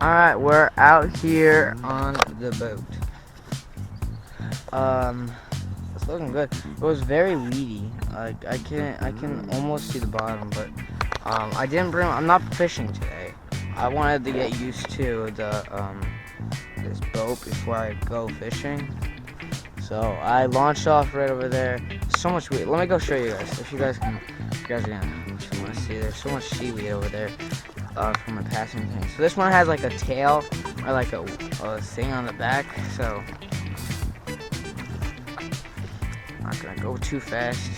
Alright, we're out here on the boat. It's looking good. It was very weedy. Like I can almost see the bottom, but I'm not fishing today. I wanted to get used to this boat before I go fishing. So I launched off right over there. So much weed. Let me go show you guys. If you guys are gonna want to see, there's so much seaweed over there. From my passing thing. So this one has like a tail or like a thing on the back. So I'm not gonna go too fast.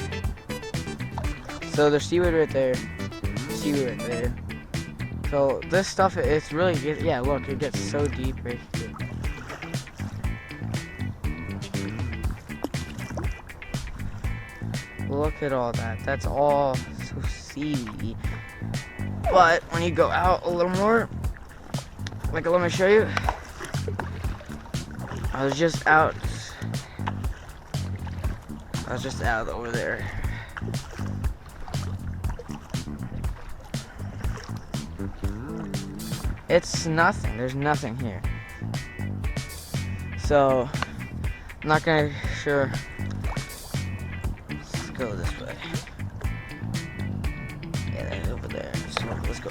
So there's seaweed right there. Seaweed right there. So this stuff, it's really good. Yeah, look, it gets so deep right here. Look at all that. That's all so seaweedy. But when you go out a little more, like let me show you. I was just out over there. It's nothing. There's nothing here. So I'm not gonna sure. Let's go this way. Yeah, that's over there. So let's go.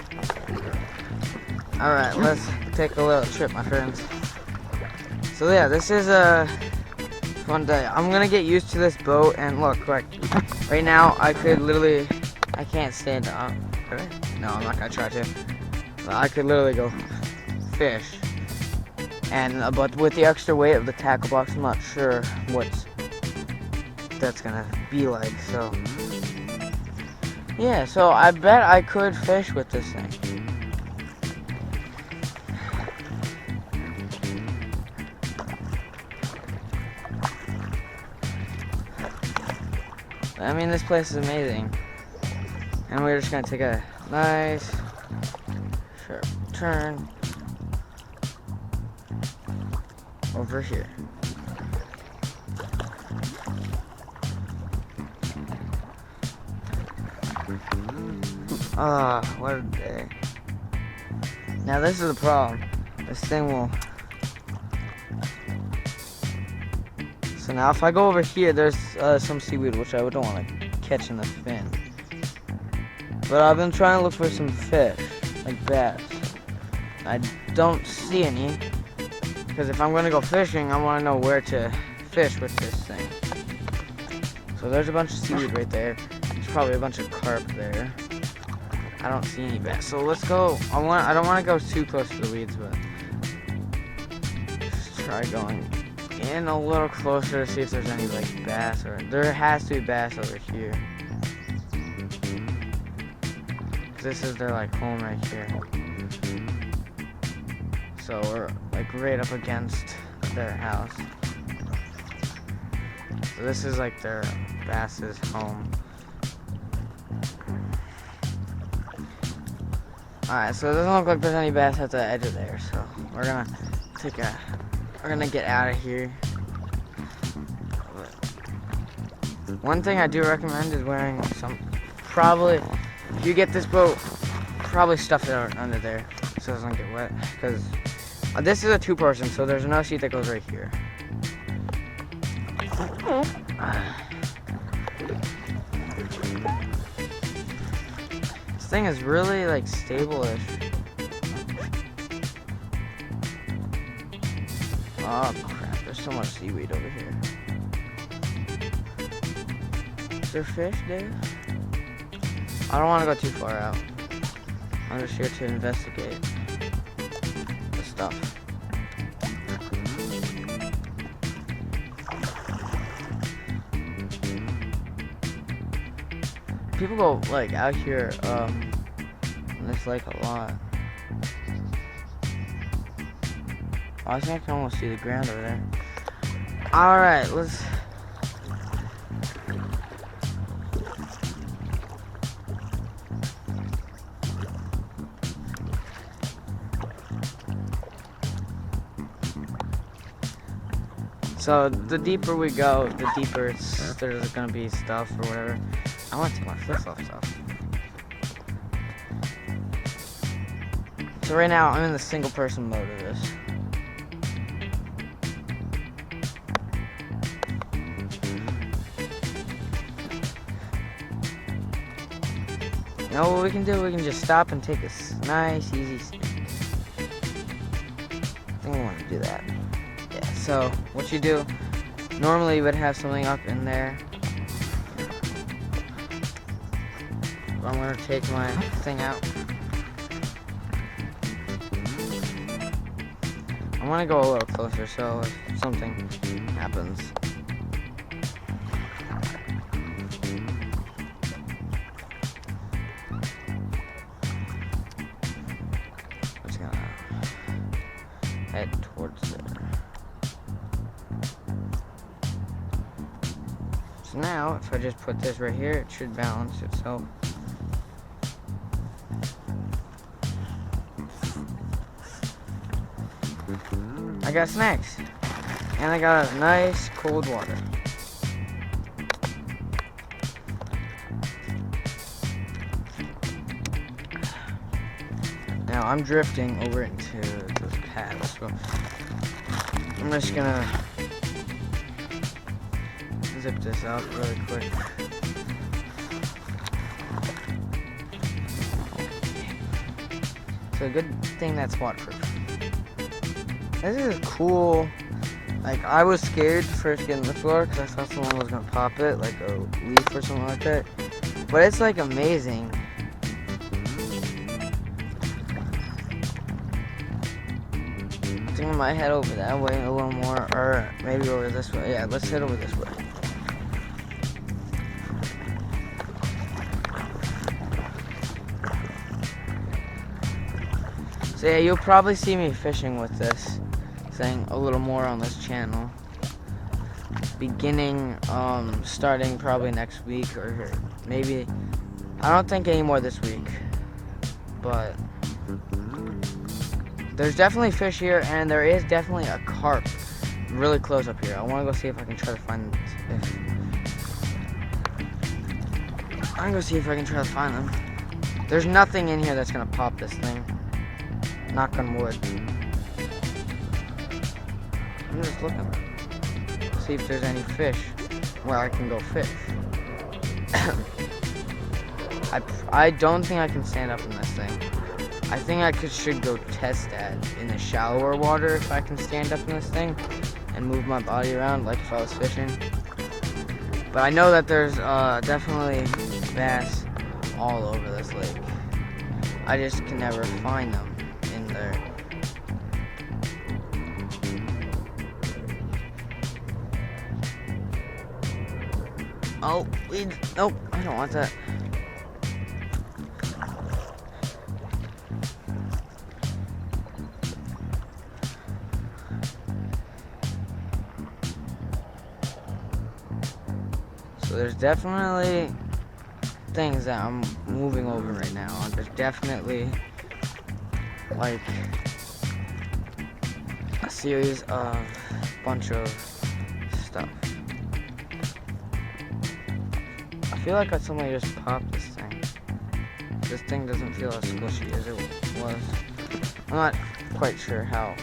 Alright, let's take a little trip, my friends. So yeah, this is a fun day. I'm gonna get used to this boat, and look, like right now I can't stand up. No, I'm not gonna try to. But I could literally go fish. And but with the extra weight of the tackle box, I'm not sure what that's gonna be like. So yeah, so I bet I could fish with this thing. I mean, this place is amazing. And we're just gonna take a nice sharp turn over here. Ah, what a day. Now this is the problem. This thing will... So now if I go over here, there's some seaweed which I don't want to catch in the fin. But I've been trying to look for some fish, like bass. I don't see any, because if I'm going to go fishing, I want to know where to fish with this thing. So there's a bunch of seaweed right there. There's probably a bunch of carp there. I don't see any bass. So let's go. I don't want to go too close to the weeds, but just try going in a little closer to see if there's any like bass, or there has to be bass over here. This is their like home right here. So we're like right up against their house. So this is like their bass's home. Alright, so it doesn't look like there's any bass at the edge of there, so we're gonna get out of here. One thing I do recommend is wearing probably, if you get this boat, probably stuff it under there so it doesn't get wet, because this is a two-person, so there's no seat that goes right here. This thing is really like stable-ish. Oh crap, there's so much seaweed over here. Is there fish, Dave? I don't want to go too far out. I'm just here to investigate the stuff. People go like out here in this lake a lot. Oh, I think I can almost see the ground over there. Alright, let's... So the deeper we go, the deeper there's gonna be stuff or whatever. I want to take my flip-flops off. So right now I'm in the single person mode of this. Now what we can do, we can just stop and take a nice easy snake. I think we want to do that. Yeah, so what you do, normally you would have something up in there. I'm going to take my thing out. I want to go a little closer so if something happens. I'm just going to head towards there. So now, if I just put this right here, it should balance itself. I got snacks, and I got a nice cold water. Now I'm drifting over into those paths, so I'm just gonna zip this out really quick. So good thing that's waterproof. This is cool. Like, I was scared to first get in the floor because I thought someone was gonna pop it, like a leaf or something like that. But it's like amazing. I think I might head over that way a little more, or maybe over this way. Yeah, let's head over this way. So yeah, you'll probably see me fishing with this thing a little more on this channel. Beginning, starting probably next week, or maybe, I don't think any more this week. But there's definitely fish here, and there is definitely a carp really close up here. I want to go see if I can try to find I'm gonna go see if I can try to find them. There's nothing in here that's gonna pop this thing. Knock on wood. I'm just looking. See if there's any fish where I can go fish. I don't think I can stand up in this thing. I think I should go test that in the shallower water if I can stand up in this thing and move my body around like if I was fishing. But I know that there's definitely bass all over this lake. I just can never find them in there. Oh, nope, I don't want that. So there's definitely things that I'm moving over right now. There's definitely like a series of bunch of stuff. I feel like somebody just popped this thing. This thing doesn't feel as squishy as it was. I'm not quite sure how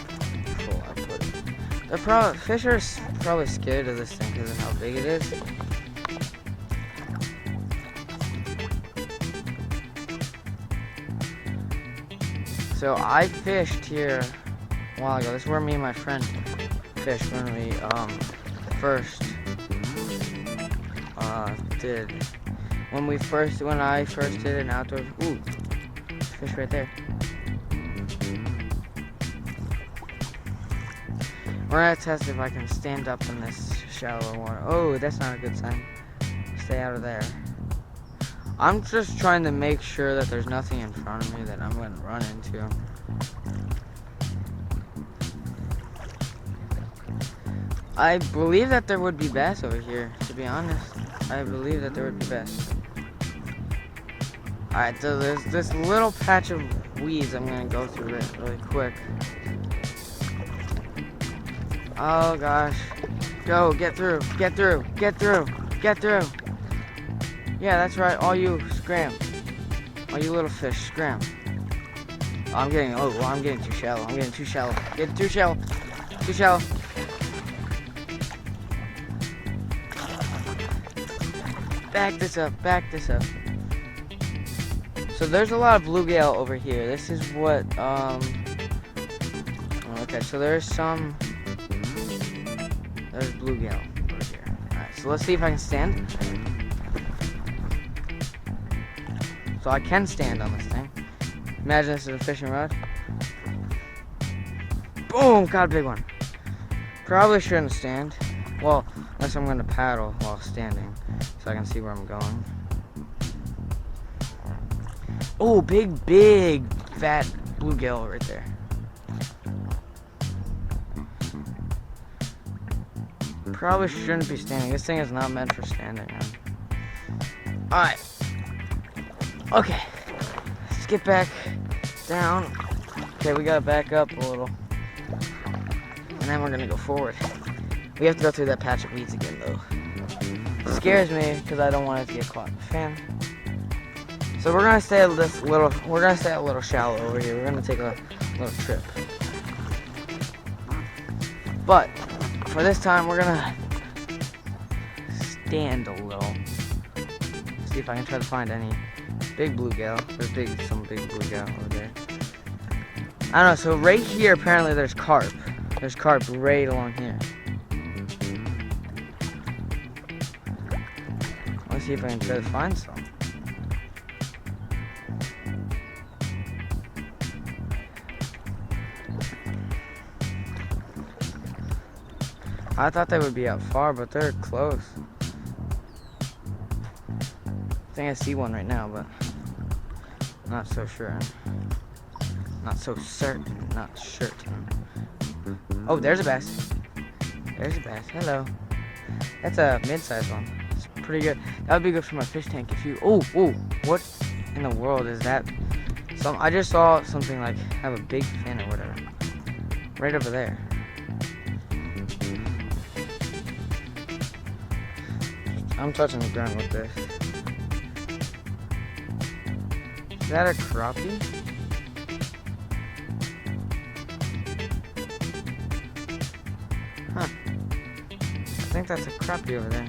full I put it. Fish are probably scared of this thing because of how big it is. So I fished here a while ago. This is where me and my friend fished when we first did. When I first did an outdoor. Ooh, fish right there. We're gonna test if I can stand up in this shallow water. Oh, that's not a good sign. Stay out of there. I'm just trying to make sure that there's nothing in front of me that I'm going to run into. I believe that there would be bass over here, to be honest. I believe that there would be bass. Alright, so there's this little patch of weeds I'm going to go through it really quick. Oh gosh. Go, get through, get through, get through, get through. Yeah, that's right. All you, scram. All you little fish, scram. I'm getting too shallow. I'm getting too shallow. Getting too shallow. Too shallow. Back this up. Back this up. So there's a lot of bluegill over here. This is what okay, so there's bluegill over here. Alright, so let's see if I can stand. So I can stand on this thing. Imagine this is a fishing rod. Boom! Got a big one. Probably shouldn't stand. Well, unless I'm going to paddle while standing, so I can see where I'm going. Oh, big, fat bluegill right there. Probably shouldn't be standing. This thing is not meant for standing on. Alright. Okay. Let's get back down. Okay, we gotta back up a little. And then we're gonna go forward. We have to go through that patch of weeds again, though. It scares me because I don't want it to get caught in the fan. So we're gonna stay a little shallow over here. We're gonna take a little trip. But for this time, we're gonna stand a little. See if I can try to find any big bluegill. There's some big bluegill over there. I don't know. So right here, apparently there's carp. There's carp right along here. Let's see if I can try to find some. I thought they would be out far, but they're close. I think I see one right now, but not so sure. Not so certain. Not certain. Oh, there's a bass. There's a bass. Hello. That's a mid-sized one. It's pretty good. That would be good for my fish tank if you... Oh, what in the world is that? I just saw something like have a big fin or whatever. Right over there. I'm touching the ground with this. Is that a crappie? Huh. I think that's a crappie over there.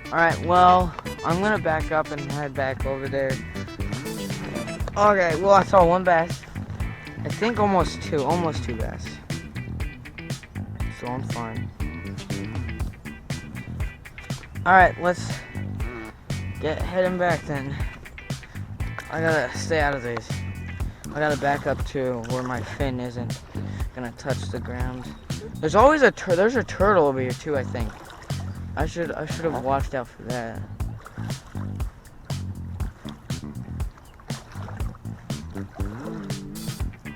Alright, well, I'm gonna back up and head back over there. Okay, well, I saw one bass. I think almost two bass. So I'm fine. Alright, let's heading back then. I gotta stay out of these. I gotta back up to where my fin isn't gonna touch the ground. There's always there's a turtle over here too, I think. I should have watched out for that.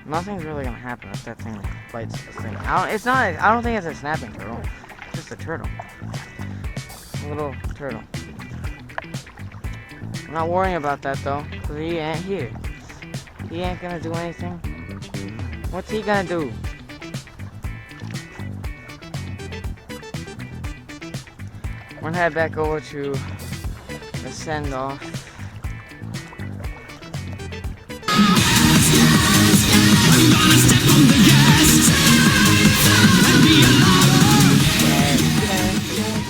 Nothing's really gonna happen if that thing bites this thing. I don't think it's a snapping turtle. It's just a turtle. A little turtle. I'm not worrying about that though, because he ain't here. He ain't gonna do anything. What's he gonna do? I'm gonna head back over to the send off.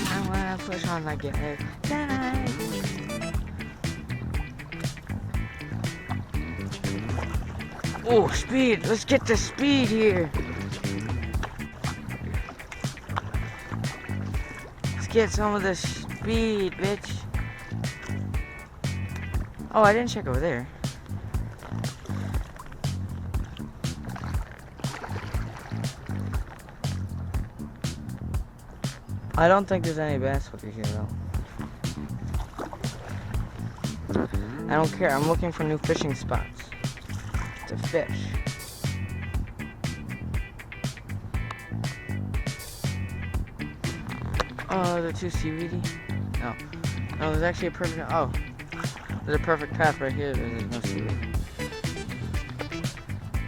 I wanna push on like it. Oh, speed! Let's get the speed here. Let's get some of the speed, bitch. Oh, I didn't check over there. I don't think there's any bass over here though. I don't care. I'm looking for new fishing spots to fish. Oh, they're too seaweedy. No, there's actually a perfect. Oh, there's a perfect path right here. There's no seaweed.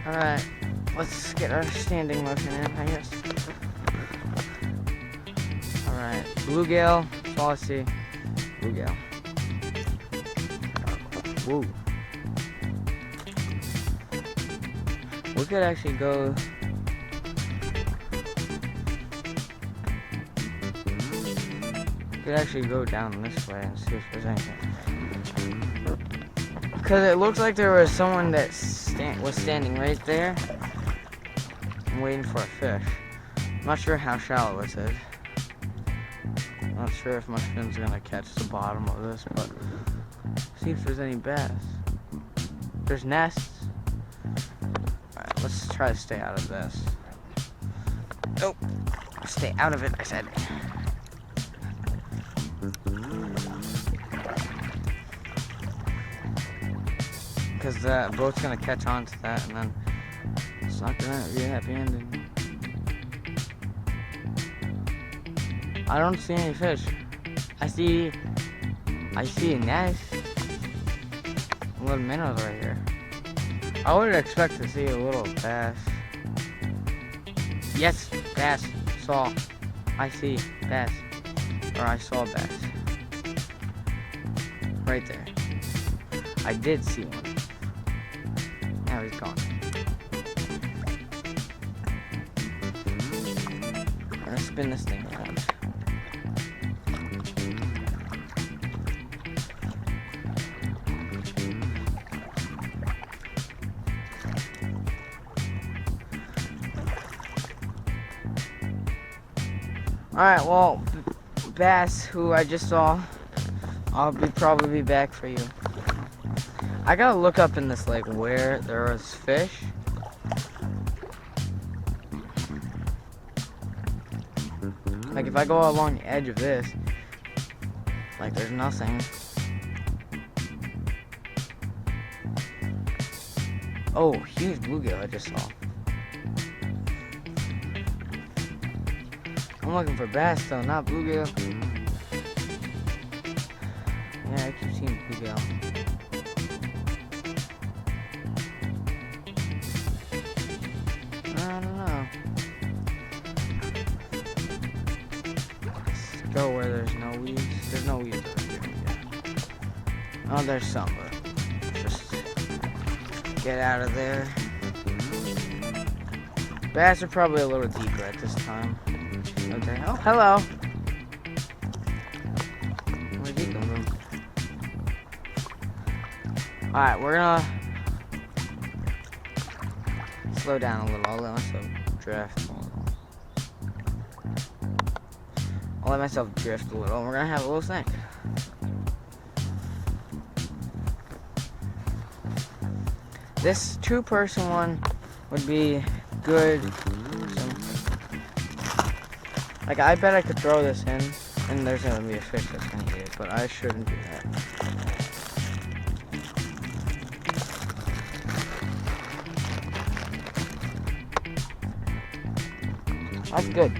All right, let's get our standing motion in, I guess. All right, bluegill. That's all I see. Bluegill. Woo. We could actually go. We could actually go down this way and see if there's anything. Because it looks like there was someone that was standing right there, waiting for a fish. I'm not sure how shallow this is. Not sure if my fin's gonna catch the bottom of this, but see if there's any bass. There's nests. Alright, let's try to stay out of this. Oh, stay out of it, I said. Because the boat's gonna catch on to that, and then it's not gonna be a happy ending. I don't see any fish. I see a nest. Little minnows right here. I would expect to see a little bass. Yes, bass. Saw. I see bass. Or I saw bass. Right there. I did see one. Now he's gone. I'm gonna spin this thing around. Alright, well, bass, who I just saw, I'll probably be back for you. I gotta look up in this lake where there was fish. Like, if I go along the edge of this, like, there's nothing. Oh, huge bluegill I just saw. I'm looking for bass though, not bluegill. Yeah, I keep seeing bluegill. I don't know. Let's go where there's no weeds. There's no weeds over here. Yeah. Oh, there's some, but just get out of there. Bass are probably a little deeper at this time. Okay. Oh, hello. Where'd he come from? Alright, we're gonna slow down a little. I'll let myself drift a little. I'll let myself drift a little. We're gonna have a little snack. This two-person one would be good. Like, I bet I could throw this in, and there's gonna be a fish that's gonna eat it, but I shouldn't do that. That's good.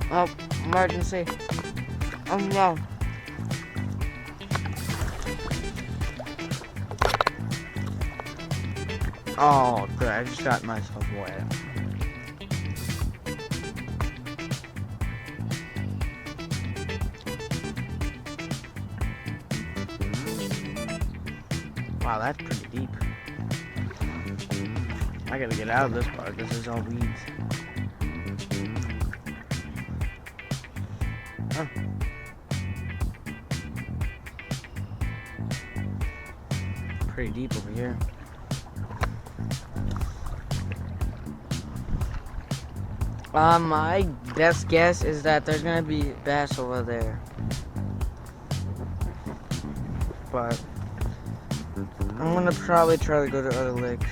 Oh, emergency. Oh no. Oh, good. I just got myself wet. Wow, that's pretty deep. I gotta get out of this part. This is all weeds. Huh. Pretty deep over here. My best guess is that there's gonna be bass over there, but I'm gonna probably try to go to other lakes.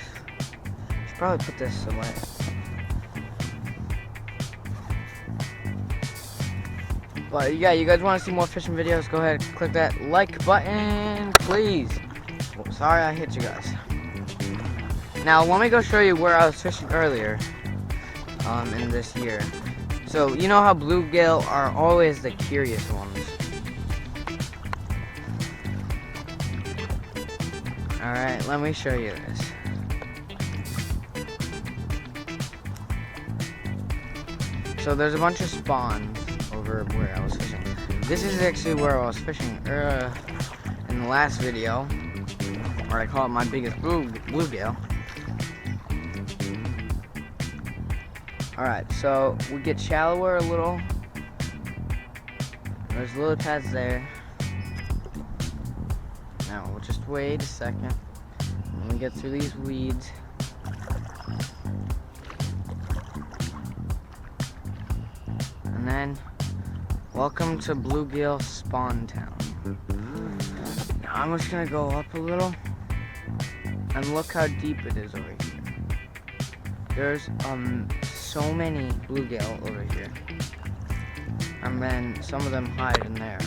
Should probably put this away. But yeah, you guys want to see more fishing videos? Go ahead, click that like button, please. Oh, sorry I hit you guys. Now let me go show you where I was fishing earlier. In this year. So you know how bluegill are always the curious ones. Alright, let me show you this. So there's a bunch of spawns over where I was fishing. This is actually where I was fishing in the last video, where I call it my biggest bluegill. Alright, so we get shallower a little. There's lily pads there. Now we'll just wait a second. Let me get through these weeds. And then, welcome to Bluegill Spawn Town. Now I'm just gonna go up a little. And look how deep it is over here. There's so many bluegill over here, and then some of them hide in there.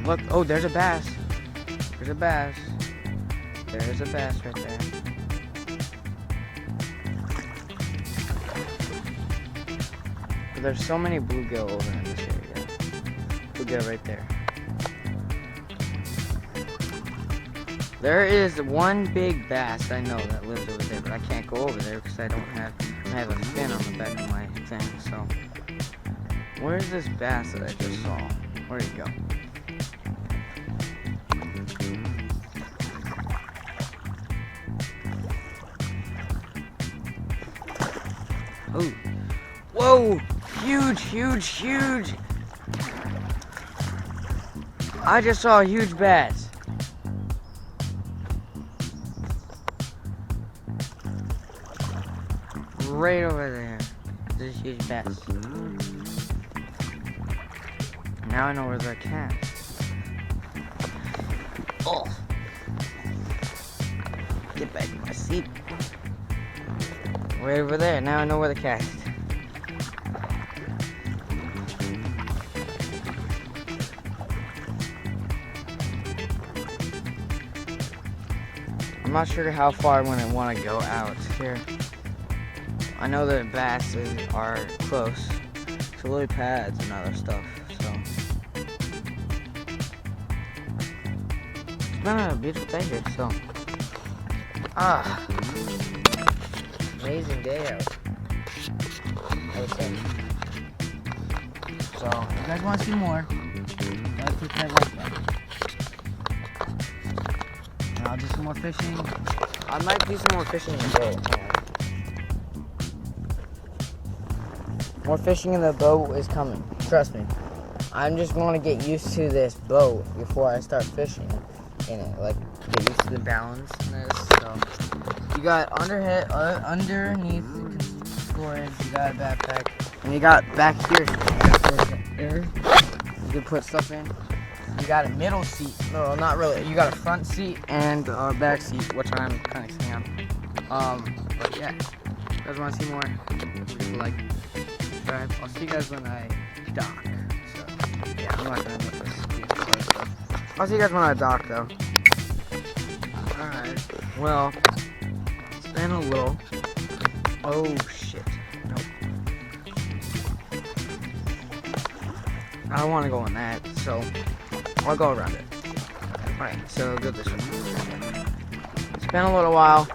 Look, oh, there's a bass. There's a bass. There's a bass right there. But there's so many bluegill over in this area. Bluegill right there. There is one big bass I know that lives over there, but I can't go over there because I have a fin on the back of my thing. So, where's this bass that I just saw? Where'd he go? Oh, whoa! Huge, huge, huge! I just saw a huge bass. Right over there. There's a huge bass. Now I know where the cat. Oh! Get back in my seat. Right over there. Now I know where the cat is. I'm not sure how far I'm gonna want to go out here. I know the basses are close to lily pads and other stuff, so it's been a beautiful day here, so amazing day out, I would say. So if you guys want to see more, let's click that like button. And I'll do some more fishing. I might do some more fishing in the boat. More fishing in the boat is coming. Trust me. I'm just going to get used to this boat before I start fishing in it. Like, get used to the balance in this. So, you got underneath storage, you got a backpack, and you got back here. You can put stuff in. You got a middle seat. No, not really. You got a front seat and a back seat, which I'm kind of sitting on. But yeah, if you guys want to see more, please like. I'll see you guys when I dock. So, yeah, I'm not gonna make this stuff. I'll see you guys when I dock, though. Alright, well, it's been a little. Oh, shit. Nope. I don't want to go on that, so I'll go around it. Alright, so go this way. It's been a little while.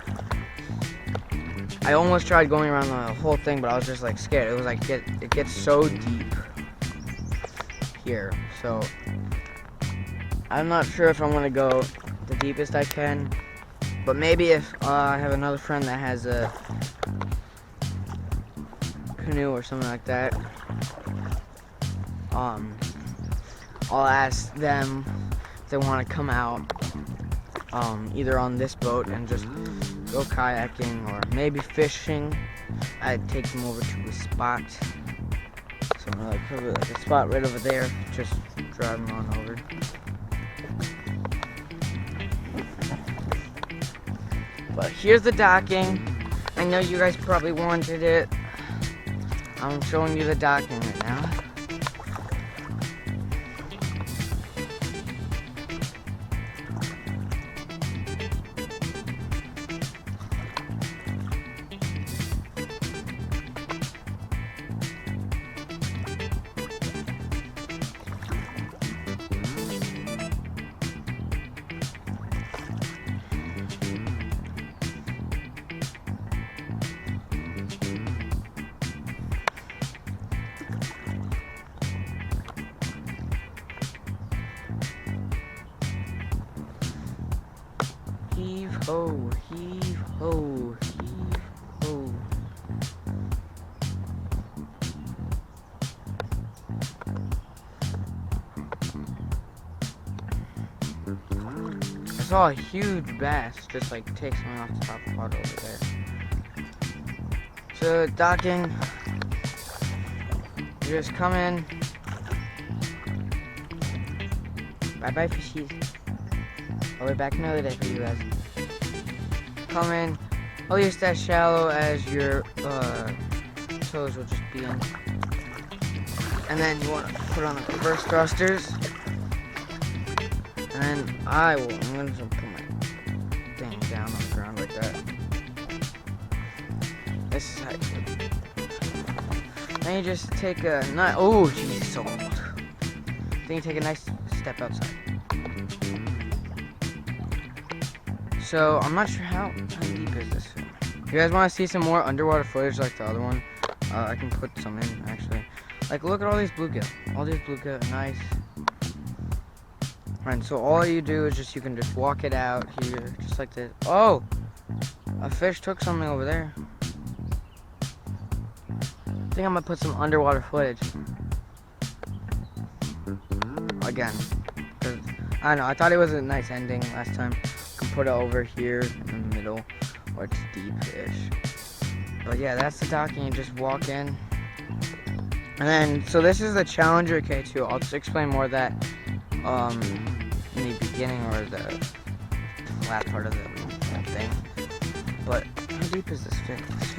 I almost tried going around the whole thing, but I was just like scared. It was like it gets so deep here, so I'm not sure if I'm gonna go the deepest I can, But maybe if I have another friend that has a canoe or something like that, I'll ask them if they want to come out, either on this boat and just go kayaking or maybe fishing. I'd take them over to a spot, something like probably like a spot right over there. Just drive them on over. But here's the docking. I know you guys probably wanted it. I'm showing you the docking right now. Heave ho, heave ho, heave ho. I saw a huge bass just like take something off the top of the water over there. So docking, you just come in. Bye bye fishies. I'll be back another day for you guys. Come in, at least as shallow as your toes will just be in. And then you want to put on the first thrusters. And then I'm going to put my thing down on the ground like that. This is how you do it. Then you just take a nice, oh jeez, it's so cold. Then you take a nice step outside. So I'm not sure how deep is this. If you guys want to see some more underwater footage like the other one, I can put some in actually. Like look at all these bluegill. All these bluegill, nice. Right, so all you do is you can just walk it out here, just like this. Oh, a fish took something over there. I think I'm gonna put some underwater footage again. Cause I don't know. I thought it was a nice ending last time. Put it over here in the middle where it's deep-ish. But yeah, that's the docking. You just walk in. And then, so this is the Challenger K2. I'll just explain more of that in the beginning or the last part of the thing. But how deep is this fin? This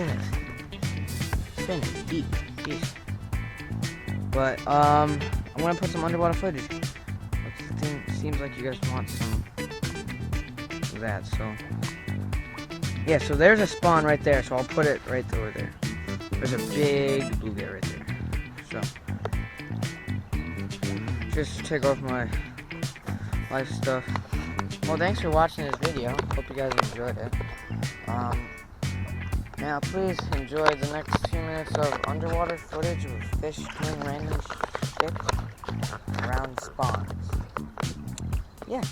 fin is deep. Jeez. But I'm gonna put some underwater footage. It seems like you guys want some of that, so yeah, so there's a spawn right there, so I'll put it right over there. There's a big bluegill right there. So just take off my life stuff. Well, thanks for watching this video. Hope you guys enjoyed it. Now please enjoy the next few minutes of underwater footage of fish doing random shit around spawns. Yeah.